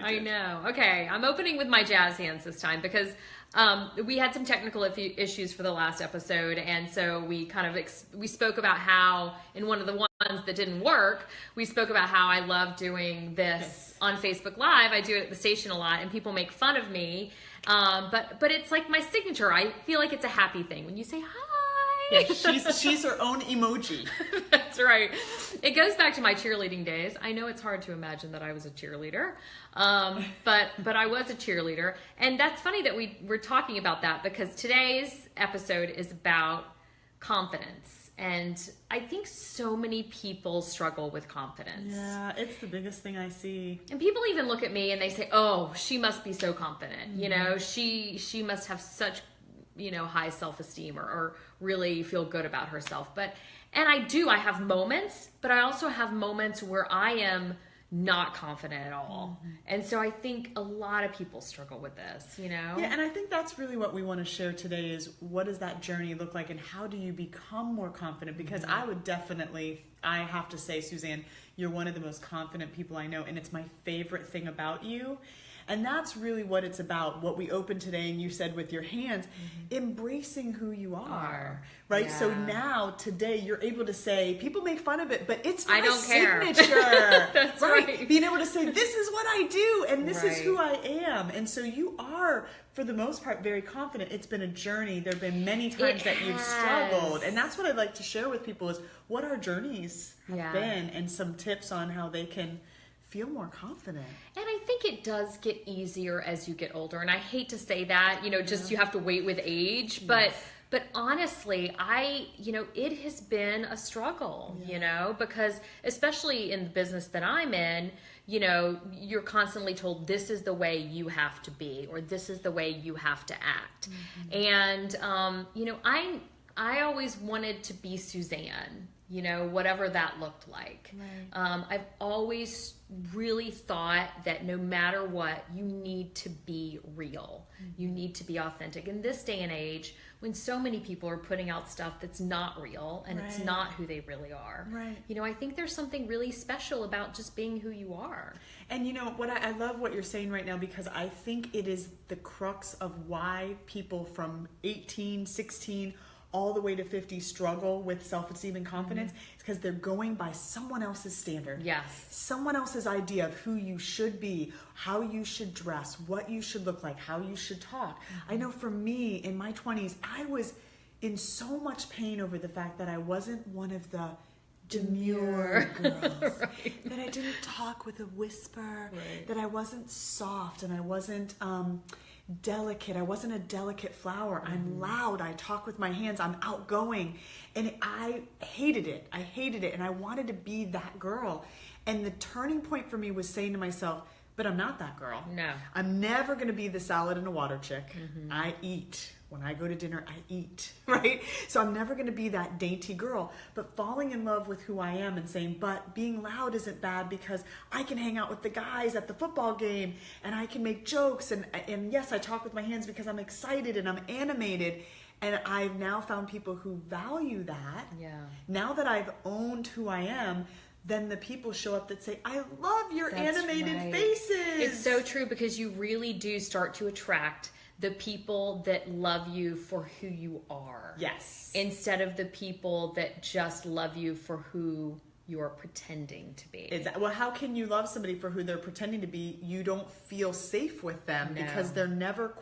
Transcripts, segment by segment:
I know. Okay, I'm opening with my jazz hands this time because we had some technical issues for the last episode, and so we kind of we spoke about how in one of the ones that didn't work, we spoke about how I love doing this on Facebook Live. I do it at the station a lot, and people make fun of me, but it's like my signature. I feel like it's a happy thing when you say hi. Yeah, she's her own emoji. That's right. It goes back to my cheerleading days. I know it's hard to imagine that I was a cheerleader, but I was a cheerleader. And that's funny that we're talking about that because today's episode is about confidence. And I think so many people struggle with confidence. Yeah, it's the biggest thing I see. And people even look at me and they say, oh, she must be so confident. Mm-hmm. You know, she must have such high self-esteem or really feel good about herself. And I have moments, but I also have moments where I am not confident at all. Mm-hmm. And so I think a lot of people struggle with this, Yeah, and I think that's really what we want to share today is what does that journey look like and how do you become more confident? Because I have to say, Suzanne, you're one of the most confident people I know, and it's my favorite thing about you. And that's really what it's about, what we opened today, and you said with your hands, embracing who you are, right? Yeah. So now, today, you're able to say, people make fun of it, but it's my signature. That's right. Being able to say, this is what I do, and this is who I am. And so you are, for the most part, very confident. It's been a journey. There have been many times that you've struggled. And that's what I'd like to share with people is what our journeys have been and some tips on how they can feel more confident. And I think it does get easier as you get older. And I hate to say that, just you have to wait with age, but honestly, it has been a struggle, because especially in the business that I'm in, you're constantly told this is the way you have to be, or this is the way you have to act. Mm-hmm. And, I always wanted to be Suzanne, whatever that looked like. Right. I've always really thought that no matter what, you need to be real. Mm-hmm. You need to be authentic. In this day and age, when so many people are putting out stuff that's not real and it's not who they really are. Right. I think there's something really special about just being who you are. And what I love what you're saying right now, because I think it is the crux of why people from 18, 16, all the way to 50 struggle with self-esteem and confidence is because they're going by someone else's standard. Yes. Someone else's idea of who you should be, how you should dress, what you should look like, how you should talk. I know for me, in my 20s, I was in so much pain over the fact that I wasn't one of the demure girls, that I didn't talk with a whisper, that I wasn't soft and I wasn't delicate. I wasn't a delicate flower. I'm loud. I talk with my hands. I'm outgoing. And I hated it. And I wanted to be that girl. And the turning point for me was saying to myself, but I'm not that girl. No. I'm never going to be the salad and a water chick. Mm-hmm. I eat. When I go to dinner, I eat, right? So I'm never going to be that dainty girl. But falling in love with who I am and saying, but being loud isn't bad because I can hang out with the guys at the football game and I can make jokes. And yes, I talk with my hands because I'm excited and I'm animated. And I've now found people who value that. Yeah. Now that I've owned who I am, then the people show up that say, I love your animated faces. It's so true because you really do start to attract the people that love you for who you are. Yes. Instead of the people that just love you for who you're pretending to be. Exactly. Well, how can you love somebody for who they're pretending to be? You don't feel safe with them because they're never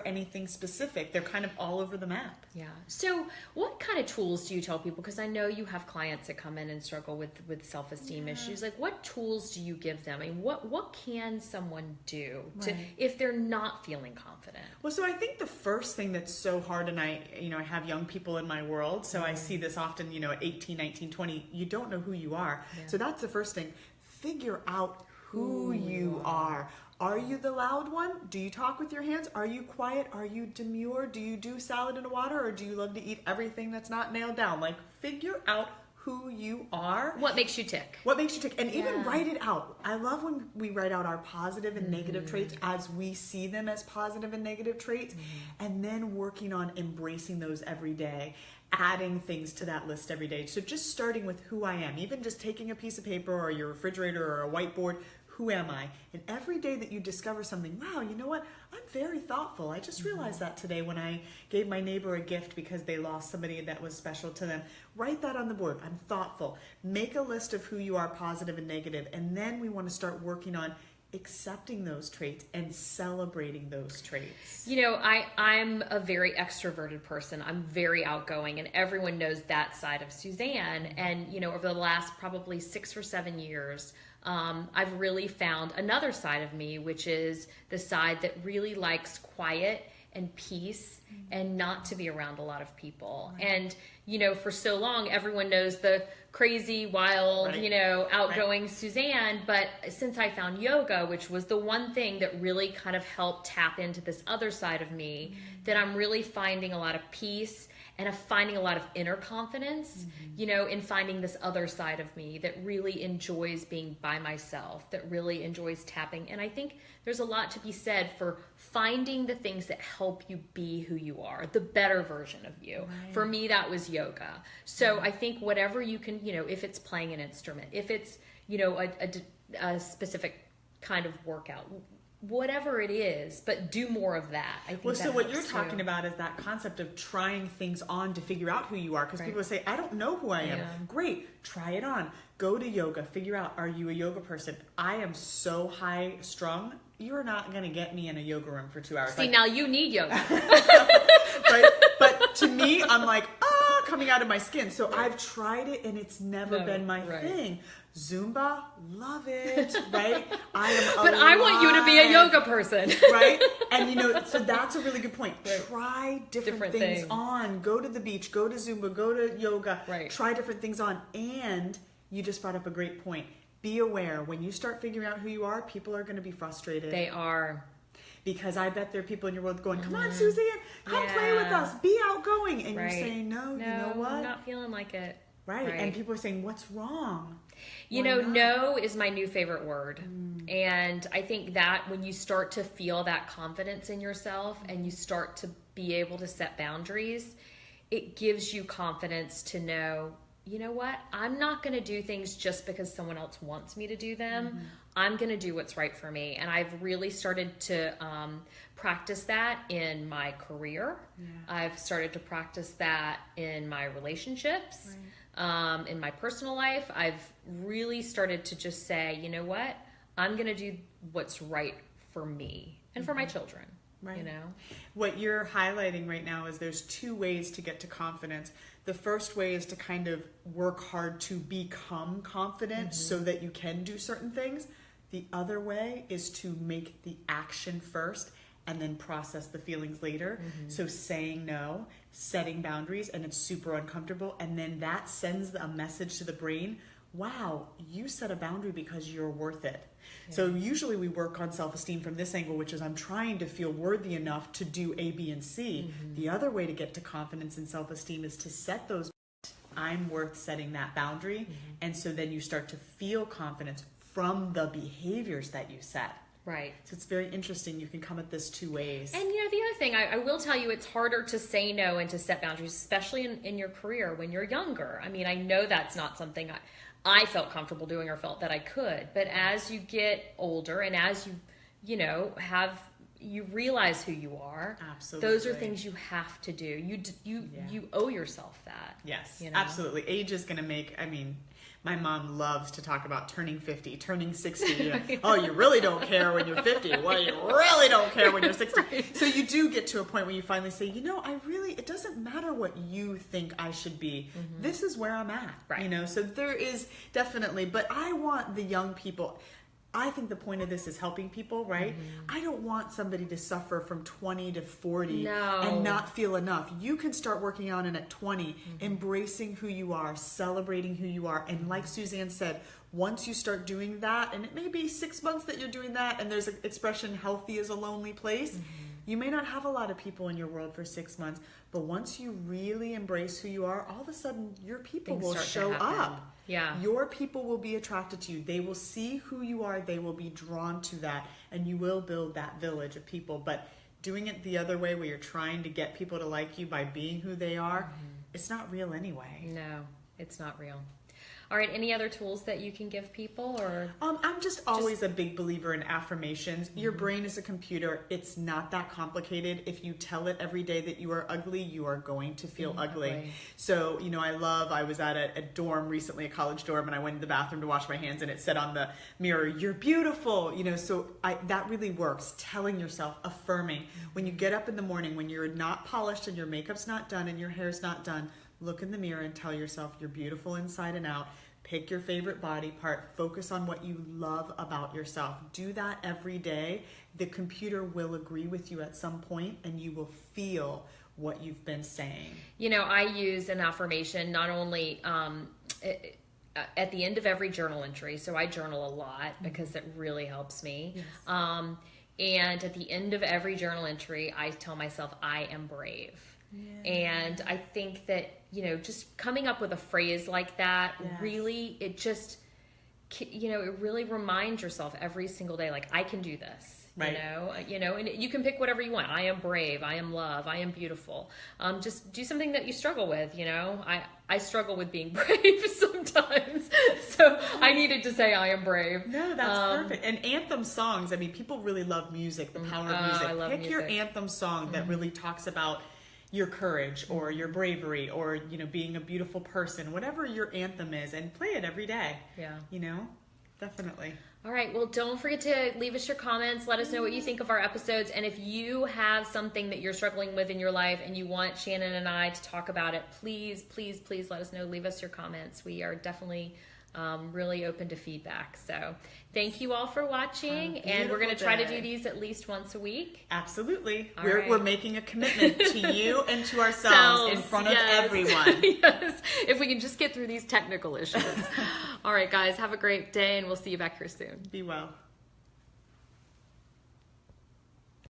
anything specific. They're kind of all over the map. Yeah. So what kind of tools do you tell people? Because I know you have clients that come in and struggle with self-esteem issues. Like what tools do you give them? I mean, what can someone do if they're not feeling confident? Well, so I think the first thing that's so hard, and I have young people in my world, so I see this often, at 18, 19, 20, you don't know who you are. Yeah. So that's the first thing. Figure out who you are. Are you the loud one? Do you talk with your hands? Are you quiet? Are you demure? Do you do salad and water? Or do you love to eat everything that's not nailed down? Like, figure out who you are. What makes you tick? And even write it out. I love when we write out our positive and negative traits as we see them as positive and negative traits, and then working on embracing those every day, adding things to that list every day. So just starting with who I am, even just taking a piece of paper or your refrigerator or a whiteboard, who am I? And every day that you discover something, wow, you know what? I'm very thoughtful. I just realized that today when I gave my neighbor a gift because they lost somebody that was special to them. Write that on the board. I'm thoughtful. Make a list of who you are, positive and negative. And then we want to start working on accepting those traits and celebrating those traits. You know, I'm a very extroverted person. I'm very outgoing, and everyone knows that side of Suzanne. And, you know, over the last probably 6 or 7 years, I've really found another side of me, which is the side that really likes quiet and peace and not to be around a lot of people. Right. And, you know, for so long, everyone knows the crazy, wild, right. you know, outgoing right. Suzanne. But since I found yoga, which was the one thing that really kind of helped tap into this other side of me, that I'm really finding a lot of peace and of finding a lot of inner confidence, you know, in finding this other side of me that really enjoys being by myself, that really enjoys tapping. And I think there's a lot to be said for finding the things that help you be who you are, the better version of you. Right. For me, that was yoga. So I think whatever you can, you know, if it's playing an instrument, if it's, you know, a specific kind of workout, whatever it is, but do more of that. I think so what you're talking about is that concept of trying things on to figure out who you are, because right. people say, I don't know who I am. Yeah. Great, try it on. Go to yoga, figure out, are you a yoga person? I am so high strung, you're not going to get me in a yoga room for 2 hours. See, now you need yoga. But to me, I'm like, coming out of my skin. So I've tried it and it's never been my thing. Zumba, love it, right? I am But I want you to be a yoga person. Right? And you know, so that's a really good point. Right. Try different things on. Go to the beach, go to Zumba, go to yoga. Right. Try different things on. And you just brought up a great point. Be aware. When you start figuring out who you are, people are going to be frustrated. They are. Because I bet there are people in your world going, come on, Suzanne, come play with us. Be outgoing. And you're saying, no, you know what? I'm not feeling like it. Right. And people are saying, what's wrong? You know, no is my new favorite word. And I think that when you start to feel that confidence in yourself and you start to be able to set boundaries, it gives you confidence to know, you know what? I'm not going to do things just because someone else wants me to do them. I'm going to do what's right for me. And I've really started to practice that in my career. I've started to practice that in my relationships. In my personal life, I've really started to just say, you know what? I'm going to do what's right for me and for my children. Right. You know, what you're highlighting right now is there's 2 ways to get to confidence. The first way is to kind of work hard to become confident so that you can do certain things. The other way is to make the action first and then process the feelings later. So saying no, setting boundaries, and it's super uncomfortable. And then that sends a message to the brain, wow, you set a boundary because you're worth it. So usually we work on self-esteem from this angle, which is I'm trying to feel worthy enough to do A, B, and C. The other way to get to confidence and self-esteem is to set those, I'm worth setting that boundary. And so then you start to feel confidence from the behaviors that you set. Right. So it's very interesting. You can come at this 2 ways. And you know, the other thing, I will tell you, it's harder to say no and to set boundaries, especially in your career when you're younger. I mean, I know that's not something I felt comfortable doing or felt that I could. But as you get older and as you know, you realize who you are. Absolutely. Those are things you have to do. You owe yourself that. Yes, you know? Absolutely. Age is going to make, I mean, my mom loves to talk about turning 50, turning 60. You know, oh, you really don't care when you're 50. Well, you really don't care when you're 60. Right. So you do get to a point where you finally say, you know, it doesn't matter what you think I should be. This is where I'm at. Right. You know, so there is definitely, but I want the young people. I think the point of this is helping people, right? I don't want somebody to suffer from 20 to 40 and not feel enough. You can start working on it at 20, embracing who you are, celebrating who you are. And like Suzanne said, once you start doing that, and it may be 6 months that you're doing that, and there's an expression, healthy is a lonely place. You may not have a lot of people in your world for 6 months, but once you really embrace who you are, all of a sudden your people will show up. Yeah. Your people will be attracted to you. They will see who you are. They will be drawn to that, and you will build that village of people. But doing it the other way, where you're trying to get people to like you by being who they are, it's not real anyway. No, it's not real. All right, any other tools that you can give people, or? I'm just always a big believer in affirmations. Your brain is a computer. It's not that complicated. If you tell it every day that you are ugly, you are going to feel ugly. So, you know, I was at a dorm recently, a college dorm, and I went to the bathroom to wash my hands, and it said on the mirror, "You're beautiful." You know, so that really works. Telling yourself, affirming. When you get up in the morning, when you're not polished and your makeup's not done and your hair's not done, look in the mirror and tell yourself you're beautiful inside and out. Pick your favorite body part. Focus on what you love about yourself. Do that every day. The computer will agree with you at some point, and you will feel what you've been saying. You know, I use an affirmation not only at the end of every journal entry. So I journal a lot because it really helps me. Yes. And at the end of every journal entry, I tell myself, I am brave. Yeah. And I think that, you know, just coming up with a phrase like that, really, it just, you know, it really reminds yourself every single day, like, I can do this. Right. You know, and you can pick whatever you want. I am brave. I am love. I am beautiful. Just do something that you struggle with. You know, I struggle with being brave sometimes, so I needed to say I am brave. No, that's perfect. And anthem songs. I mean, people really love music. The power of music. I love Pick music. your anthem song that really talks about your courage or your bravery or, you know, being a beautiful person. Whatever your anthem is, and play it every day. Yeah. You know, definitely. All right. Well, don't forget to leave us your comments. Let us know what you think of our episodes. And if you have something that you're struggling with in your life and you want Shannon and I to talk about it, please, please, please let us know. Leave us your comments. We are definitely really open to feedback. So thank you all for watching. And we're going to try to do these at least once a week. Absolutely. We're making a commitment to you and to ourselves in front of everyone. Yes. If we can just get through these technical issues. All right, guys, have a great day, and we'll see you back here soon. Be well.